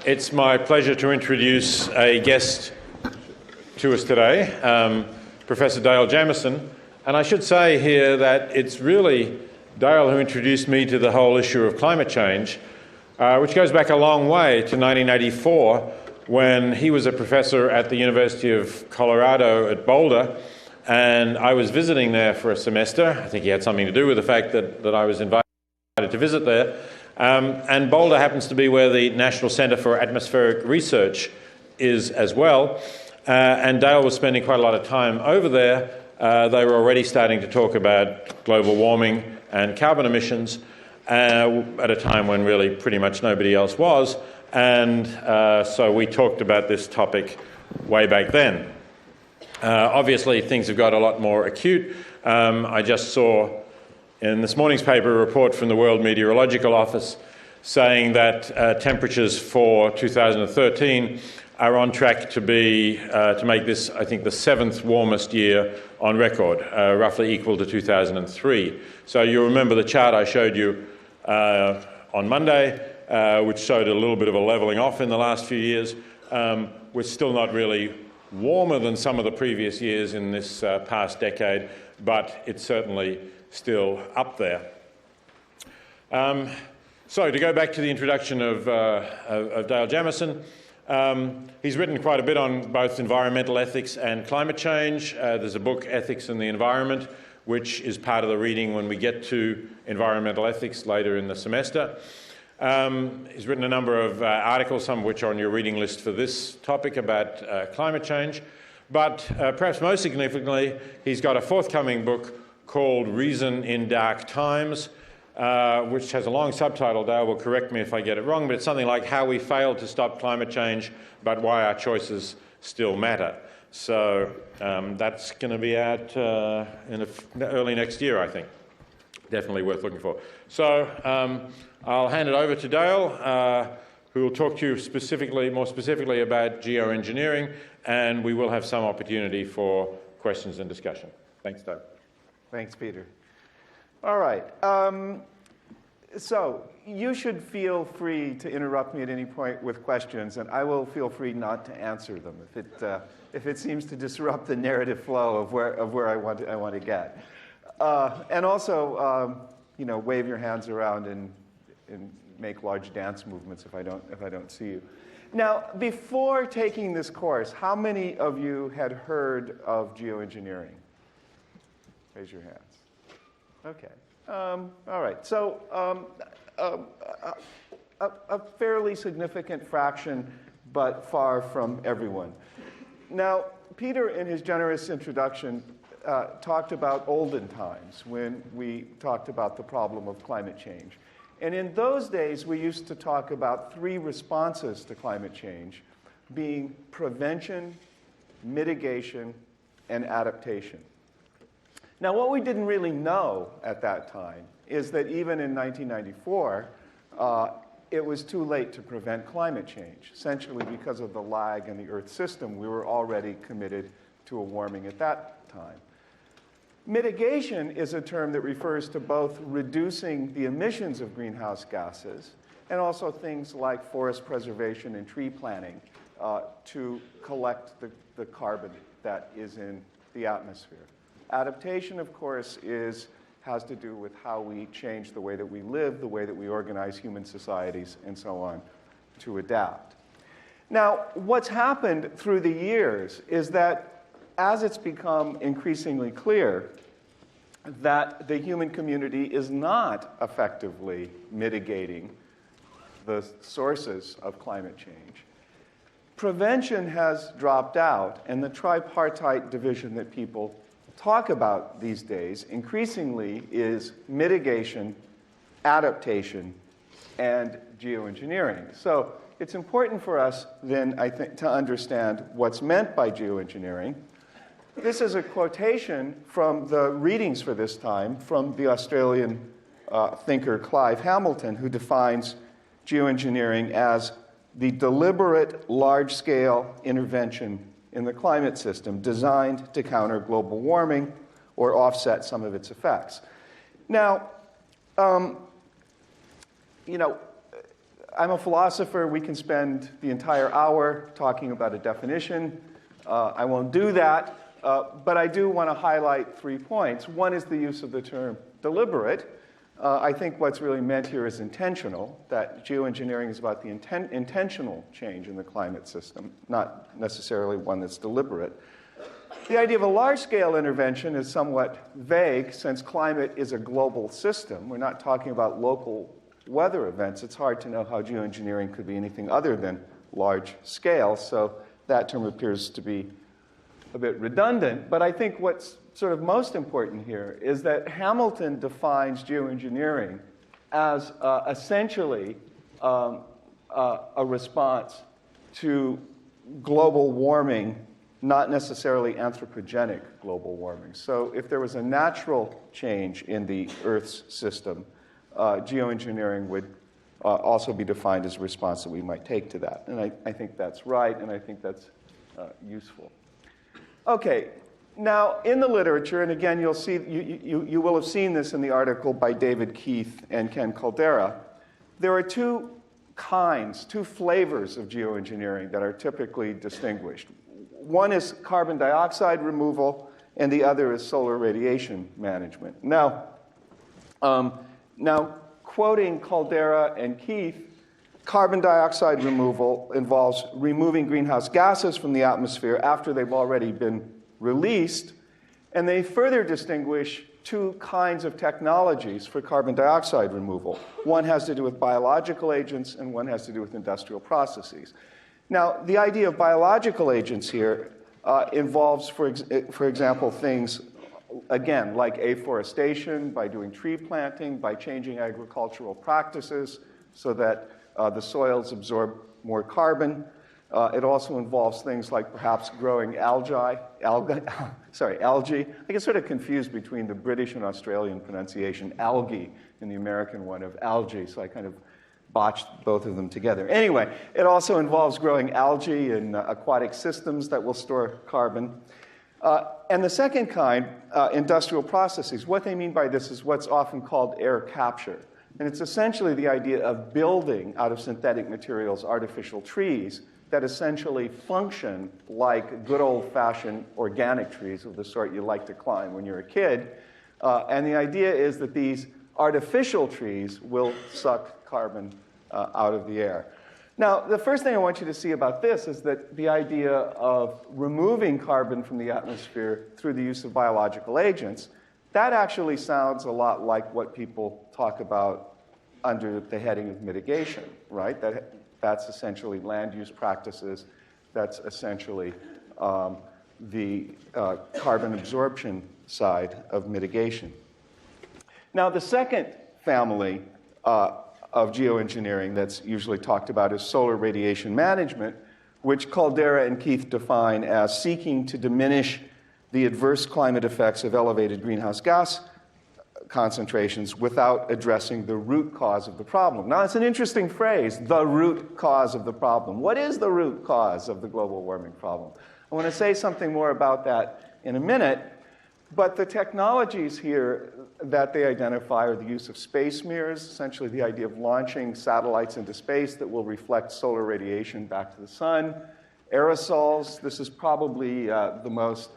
It's my pleasure to introduce a guest to us today, Professor Dale Jamieson. And I should say here that it's really Dale who introduced me to the whole issue of climate change, which goes back a long way to 1984, when he was a professor at the University of Colorado at Boulder, and I was visiting there for a semester. I think he had something to do with the fact that I was invited to visit there. And Boulder happens to be where the National Center for Atmospheric Research is as well. And Dale was spending quite a lot of time over there. They were already starting to talk about global warming and carbon emissions at a time when really pretty much nobody else was. And so we talked about this topic way back then. Obviously, things have got a lot more acute. I just saw in this morning's paper a report from the World Meteorological Office saying that temperatures for 2013 are on track to be to make this, I think, the 7th warmest year on record, roughly equal to 2003. So you remember the chart I showed you on Monday, which showed a little bit of a levelling off in the last few years. We're still not really warmer than some of the previous years in this past decade, but it's certainly still up there. So to go back to the introduction of Dale Jamieson, he's written quite a bit on both environmental ethics and climate change. There's a book, Ethics in the Environment, which is part of the reading when we get to environmental ethics later in the semester. He's written a number of articles, some of which are on your reading list for this topic about climate change. But perhaps most significantly, he's got a forthcoming book called Reason in Dark Times, which has a long subtitle. Dale will correct me if I get it wrong, but it's something like How We Failed to Stop Climate Change, but Why Our Choices Still Matter. So that's going to be out early next year, I think. Definitely worth looking for. So I'll hand it over to Dale, who will talk to you more specifically about geoengineering, and we will have some opportunity for questions and discussion. Thanks, Dale. Thanks, Peter. All right. So you should feel free to interrupt me at any point with questions, and I will feel free not to answer them if it seems to disrupt the narrative flow of where I want to get. And also, wave your hands around and make large dance movements if I don't see you. Now, before taking this course, how many of you had heard of geoengineering? Raise your hands. Okay. All right. So a fairly significant fraction, but far from everyone. Now, Peter, in his generous introduction, talked about olden times when we talked about the problem of climate change. And in those days, we used to talk about 3 responses to climate change being prevention, mitigation, and adaptation. Now, what we didn't really know at that time is that even in 1994, it was too late to prevent climate change. Essentially, because of the lag in the Earth system, we were already committed to a warming at that time. Mitigation is a term that refers to both reducing the emissions of greenhouse gases and also things like forest preservation and tree planting to collect the carbon that is in the atmosphere. Adaptation, of course, has to do with how we change the way that we live, the way that we organize human societies, and so on, to adapt. Now, what's happened through the years is that as it's become increasingly clear that the human community is not effectively mitigating the sources of climate change, prevention has dropped out, and the tripartite division that people talk about these days increasingly is mitigation, adaptation, and geoengineering. So it's important for us then, I think, to understand what's meant by geoengineering. This is a quotation from the readings for this time from the Australian thinker Clive Hamilton, who defines geoengineering as the deliberate large-scale intervention in the climate system designed to counter global warming or offset some of its effects. Now, I'm a philosopher. We can spend the entire hour talking about a definition. I won't do that, but I do want to highlight 3 points. One is the use of the term deliberate. I think what's really meant here is intentional, that geoengineering is about the intentional change in the climate system, not necessarily one that's deliberate. The idea of a large-scale intervention is somewhat vague, since climate is a global system. We're not talking about local weather events. It's hard to know how geoengineering could be anything other than large scale, so that term appears to be a bit redundant. But I think what's sort of most important here is that Hamilton defines geoengineering as essentially a response to global warming, not necessarily anthropogenic global warming. So if there was a natural change in the Earth's system, geoengineering would also be defined as a response that we might take to that. And I think that's right, and I think that's useful. Okay, now in the literature, and again, you'll see, you will have seen this in the article by David Keith and Ken Caldera, there are two flavors of geoengineering that are typically distinguished. One is carbon dioxide removal, and the other is solar radiation management. Now, quoting Caldera and Keith, carbon dioxide removal involves removing greenhouse gases from the atmosphere after they've already been released, and they further distinguish two kinds of technologies for carbon dioxide removal. One has to do with biological agents, and one has to do with industrial processes. Now, the idea of biological agents here involves, for example, things, again, like afforestation, by doing tree planting, by changing agricultural practices so that the soils absorb more carbon. It also involves things like perhaps growing algae. I get sort of confused between the British and Australian pronunciation, algae, and the American one of algae, so I kind of botched both of them together. Anyway, it also involves growing algae in aquatic systems that will store carbon. And the second kind, industrial processes, what they mean by this is what's often called air capture. And it's essentially the idea of building out of synthetic materials artificial trees that essentially function like good old-fashioned organic trees of the sort you like to climb when you're a kid. And the idea is that these artificial trees will suck carbon out of the air. Now, the first thing I want you to see about this is that the idea of removing carbon from the atmosphere through the use of biological agents, that actually sounds a lot like what people talk about under the heading of mitigation, right? That's essentially land use practices. That's essentially the carbon absorption side of mitigation. Now, the second family of geoengineering that's usually talked about is solar radiation management, which Caldera and Keith define as seeking to diminish the adverse climate effects of elevated greenhouse gas concentrations without addressing the root cause of the problem. Now, it's an interesting phrase, the root cause of the problem. What is the root cause of the global warming problem? I want to say something more about that in a minute, but the technologies here that they identify are the use of space mirrors, essentially the idea of launching satellites into space that will reflect solar radiation back to the sun. Aerosols, this is probably the most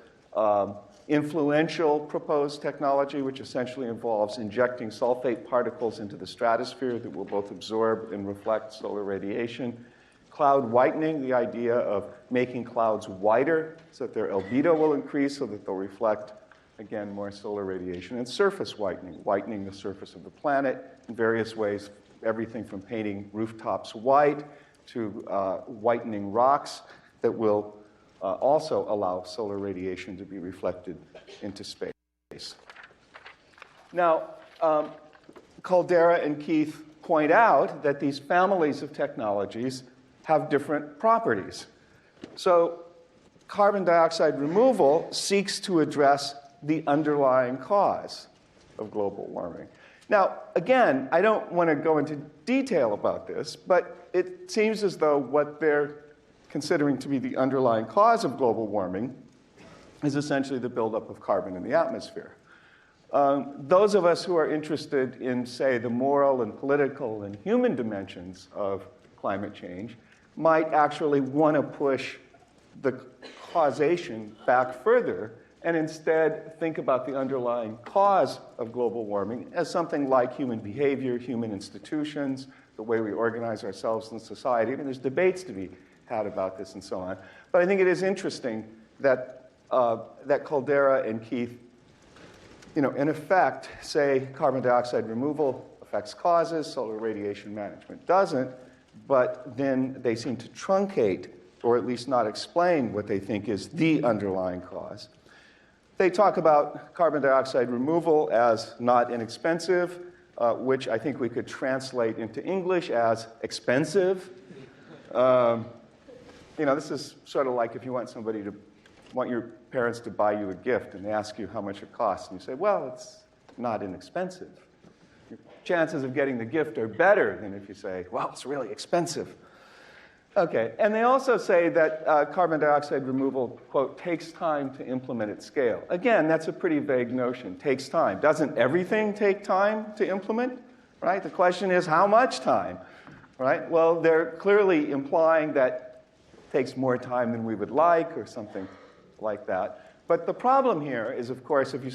influential proposed technology, which essentially involves injecting sulfate particles into the stratosphere that will both absorb and reflect solar radiation. Cloud whitening, the idea of making clouds whiter so that their albedo will increase so that they'll reflect, again, more solar radiation. And surface whitening, whitening the surface of the planet in various ways, everything from painting rooftops white to whitening rocks that will also allow solar radiation to be reflected into space. Now, Caldera and Keith point out that these families of technologies have different properties. So carbon dioxide removal seeks to address the underlying cause of global warming. Now, again, I don't want to go into detail about this, but it seems as though what they're considering to be the underlying cause of global warming is essentially the buildup of carbon in the atmosphere. Those of us who are interested in, say, the moral and political and human dimensions of climate change might actually want to push the causation back further and instead think about the underlying cause of global warming as something like human behavior, human institutions, the way we organize ourselves in society. I mean, there's debates to be had about this and so on. But I think it is interesting that, that Caldera and Keith, in effect, say carbon dioxide removal affects causes, solar radiation management doesn't, but then they seem to truncate, or at least not explain what they think is the underlying cause. They talk about carbon dioxide removal as not inexpensive, which I think we could translate into English as expensive. This is sort of like if you want your parents to buy you a gift and they ask you how much it costs, and you say, well, it's not inexpensive. Your chances of getting the gift are better than if you say, well, it's really expensive. Okay, and they also say that carbon dioxide removal, quote, takes time to implement at scale. Again, that's a pretty vague notion, takes time. Doesn't everything take time to implement, right? The question is, how much time, right? Well, they're clearly implying that it takes more time than we would like or something like that. But the problem here is, of course, even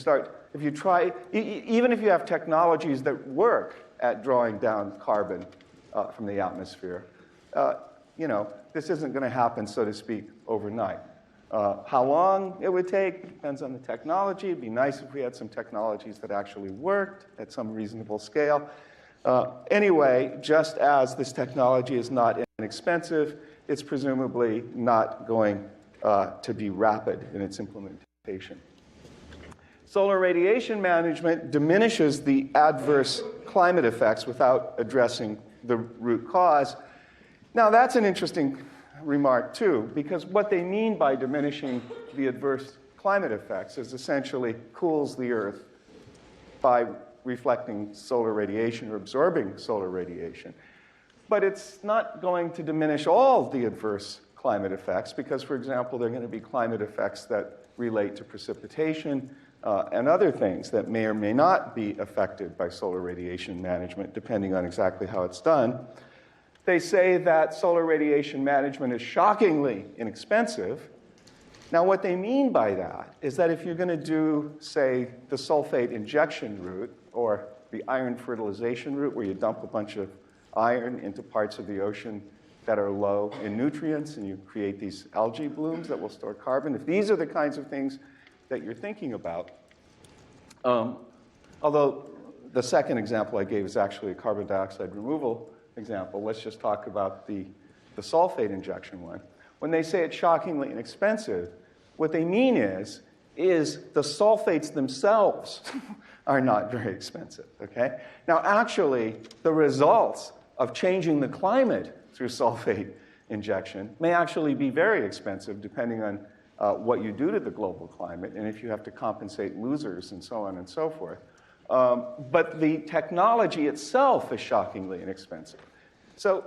if you have technologies that work at drawing down carbon from the atmosphere, this isn't going to happen, so to speak, overnight. How long it would take depends on the technology. It'd be nice if we had some technologies that actually worked at some reasonable scale. Anyway, just as this technology is not inexpensive, it's presumably not going to be rapid in its implementation. Solar radiation management diminishes the adverse climate effects without addressing the root cause. Now, that's an interesting remark, too, because what they mean by diminishing the adverse climate effects is essentially cools the Earth by reflecting solar radiation or absorbing solar radiation. But it's not going to diminish all the adverse climate effects because, for example, there are going to be climate effects that relate to precipitation and other things that may or may not be affected by solar radiation management, depending on exactly how it's done. They say that solar radiation management is shockingly inexpensive. Now, what they mean by that is that if you're going to do, say, the sulfate injection route or the iron fertilization route, where you dump a bunch of iron into parts of the ocean that are low in nutrients and you create these algae blooms that will store carbon, if these are the kinds of things that you're thinking about, although the second example I gave is actually a carbon dioxide removal example, let's just talk about the sulfate injection one. When they say it's shockingly inexpensive, what they mean is the sulfates themselves are not very expensive, okay? Now, actually, the results of changing the climate through sulfate injection may actually be very expensive depending on what you do to the global climate and if you have to compensate losers and so on and so forth. But the technology itself is shockingly inexpensive. So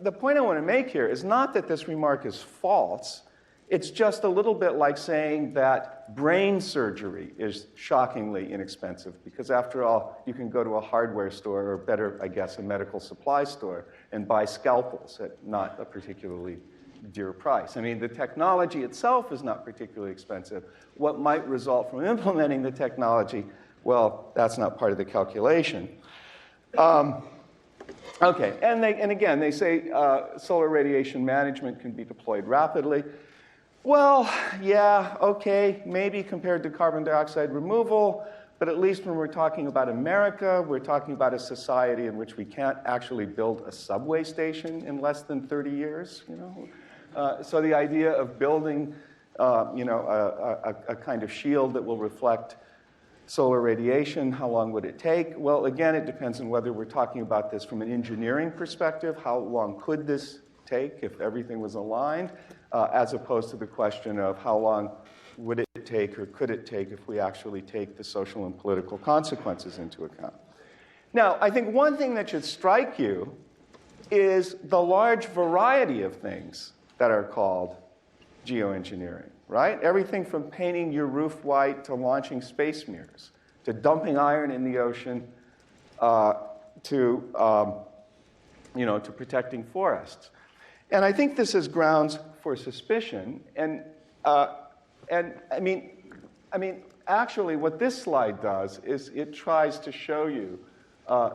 the point I want to make here is not that this remark is false. It's just a little bit like saying that brain surgery is shockingly inexpensive because, after all, you can go to a hardware store, or better, I guess, a medical supply store, and buy scalpels at not a particularly dear price. I mean, the technology itself is not particularly expensive. What might result from implementing the technology, well, that's not part of the calculation. Okay, and again, they say solar radiation management can be deployed rapidly. Well, yeah, okay, maybe compared to carbon dioxide removal, but at least when we're talking about America, we're talking about a society in which we can't actually build a subway station in less than 30 years, So the idea of building, a kind of shield that will reflect solar radiation, how long would it take? Well, again, it depends on whether we're talking about this from an engineering perspective. How long could this take if everything was aligned, as opposed to the question of how long would it take or could it take if we actually take the social and political consequences into account. Now, I think one thing that should strike you is the large variety of things that are called geoengineering, right? Everything from painting your roof white to launching space mirrors, to dumping iron in the ocean, to to protecting forests. And I think this is grounds for suspicion. And I mean, actually, what this slide does is it tries to show you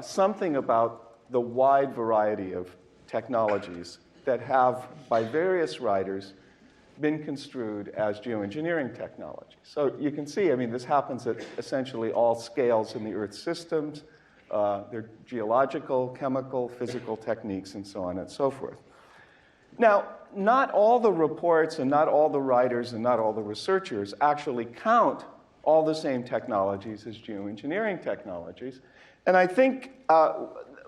something about the wide variety of technologies that have, by various writers, been construed as geoengineering technology. So you can see, this happens at essentially all scales in the Earth's systems. They're geological, chemical, physical techniques, and so on and so forth. Now, not all the reports and not all the writers and not all the researchers actually count all the same technologies as geoengineering technologies. And I think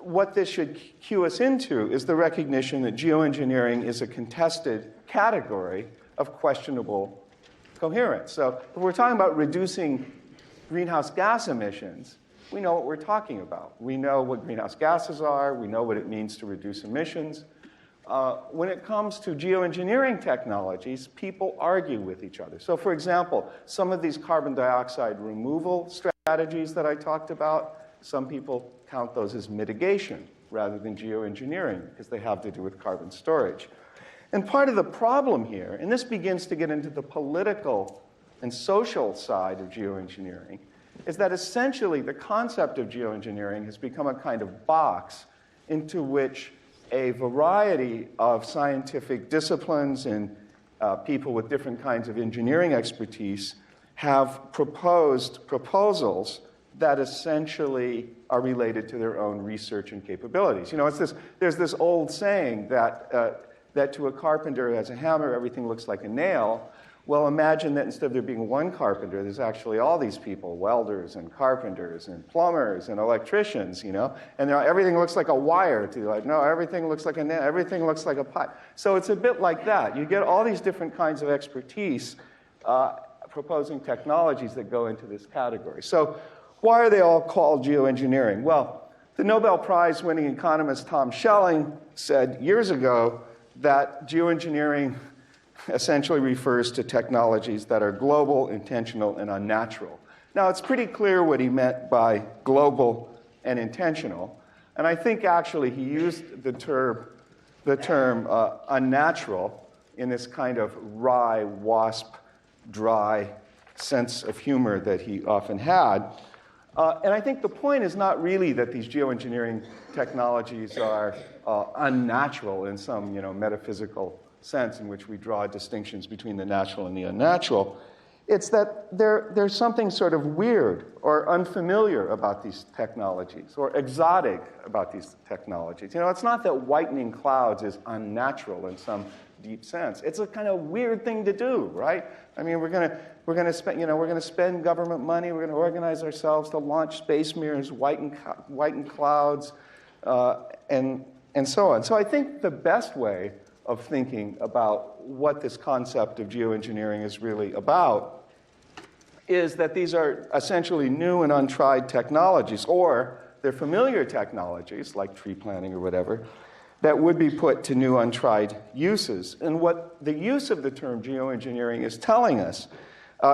what this should cue us into is the recognition that geoengineering is a contested category of questionable coherence. So if we're talking about reducing greenhouse gas emissions, we know what we're talking about. We know what greenhouse gases are. We know what it means to reduce emissions. When it comes to geoengineering technologies, people argue with each other. So for example, some of these carbon dioxide removal strategies that I talked about, some people count those as mitigation rather than geoengineering because they have to do with carbon storage. And part of the problem here, and this begins to get into the political and social side of geoengineering, is that essentially the concept of geoengineering has become a kind of box into which a variety of scientific disciplines and people with different kinds of engineering expertise have proposed proposals that essentially are related to their own research and capabilities. There's this old saying that to a carpenter who has a hammer, everything looks like a nail. Well, imagine that instead of there being one carpenter, there's actually all these people, welders and carpenters and plumbers and electricians, and everything looks like a wire to you. Like, no, everything looks like a nail, everything looks like a pipe. So it's a bit like that. You get all these different kinds of expertise proposing technologies that go into this category. So why are they all called geoengineering? Well, the Nobel Prize-winning economist Tom Schelling said years ago that geoengineering essentially refers to technologies that are global, intentional, and unnatural. Now, it's pretty clear what he meant by global and intentional, and I think actually he used the term unnatural in this kind of wry, wasp, dry sense of humor that he often had. And I think the point is not really that these geoengineering technologies are unnatural in some metaphysical sense in which we draw distinctions between the natural and the unnatural. It's that there's something sort of weird or unfamiliar about these technologies or exotic about these technologies. It's not that whitening clouds is unnatural in some deep sense. It's a kind of weird thing to do, right? We're going to spend government money. We're going to organize ourselves to launch space mirrors, whiten clouds, and so on. So I think the best way of thinking about what this concept of geoengineering is really about is that these are essentially new and untried technologies, or they're familiar technologies like tree planting or whatever, that would be put to new untried uses. And what the use of the term geoengineering is telling us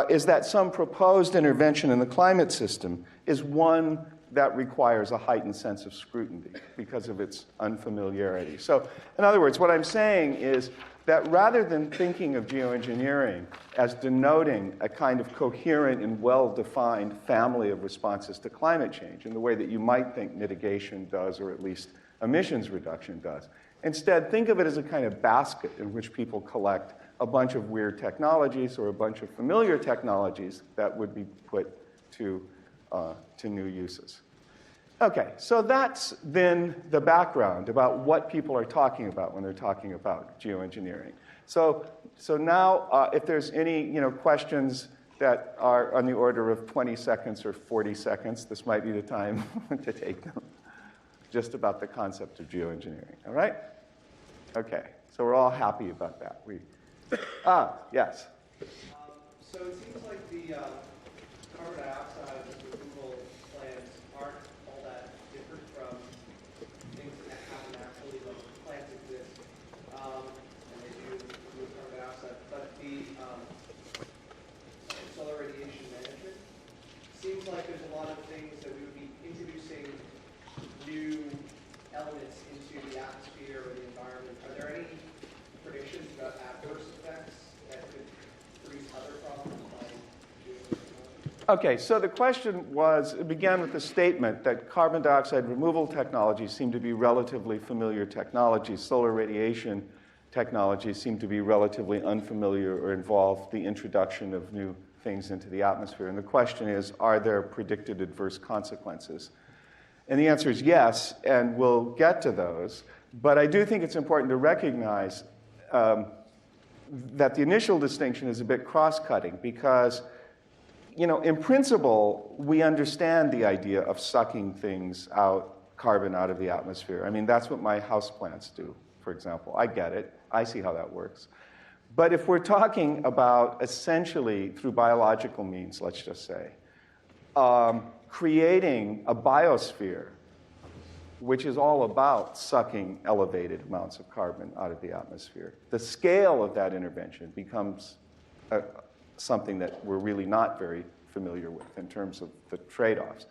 is that some proposed intervention in the climate system is one that requires a heightened sense of scrutiny because of its unfamiliarity. So, in other words, what I'm saying is that rather than thinking of geoengineering as denoting a kind of coherent and well-defined family of responses to climate change in the way that you might think mitigation does, or at least emissions reduction does, instead think of it as a kind of basket in which people collect a bunch of weird technologies or a bunch of familiar technologies that would be put to new uses. Okay, so that's then the background about what people are talking about when they're talking about geoengineering. So now, if there's any questions that are on the order of 20 seconds or 40 seconds, this might be the time to take them, just about the concept of geoengineering. All right? Okay, so we're all happy about that. Yes. So it seems like the carbon dioxide removal plants aren't all that different from things that happen naturally when plants exist, and they do remove carbon dioxide. But the solar radiation management seems like there's a lot of things that we would be introducing new elements into the atmosphere or the environment, are there any predictions about adverse effects that could produce other problems like geoengineering? Okay, so the question was, it began with the statement that carbon dioxide removal technologies seem to be relatively familiar technologies. Solar radiation technologies seem to be relatively unfamiliar or involve the introduction of new things into the atmosphere. And the question is, are there predicted adverse consequences? And the answer is yes, and we'll get to those. But I do think it's important to recognize that the initial distinction is a bit cross-cutting because, you know, in principle, we understand the idea of sucking things out, carbon out of the atmosphere. I mean, that's what my houseplants do, for example. I get it. I see how that works. But if we're talking about essentially through biological means, let's just say, creating a biosphere which is all about sucking elevated amounts of carbon out of the atmosphere, the scale of that intervention becomes something that we're really not very familiar with in terms of the trade-offs.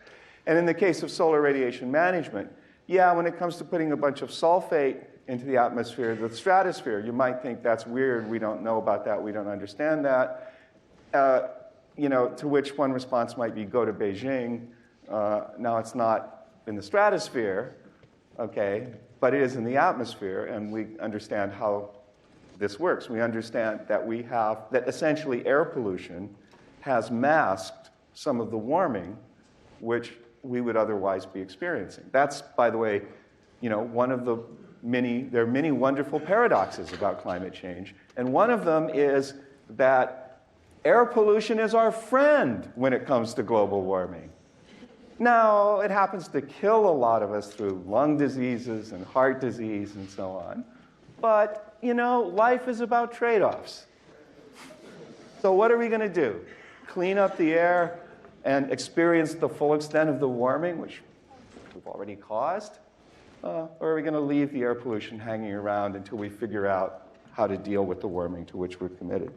And in the case of solar radiation management, yeah, when it comes to putting a bunch of sulfate into the atmosphere, the stratosphere, you might think that's weird, we don't know about that, we don't understand that. You know, to which one response might be, go to Beijing. Now it's not in the stratosphere, okay, but it is in the atmosphere, and we understand how this works. We understand that that essentially air pollution has masked some of the warming which we would otherwise be experiencing. That's, by the way, you know, one of the there are many wonderful paradoxes about climate change, and one of them is that air pollution is our friend when it comes to global warming. Now, it happens to kill a lot of us through lung diseases and heart disease and so on, but, you know, life is about trade-offs. So what are we going to do? Clean up the air and experience the full extent of the warming, which we've already caused? Or are we going to leave the air pollution hanging around until we figure out how to deal with the warming to which we're committed?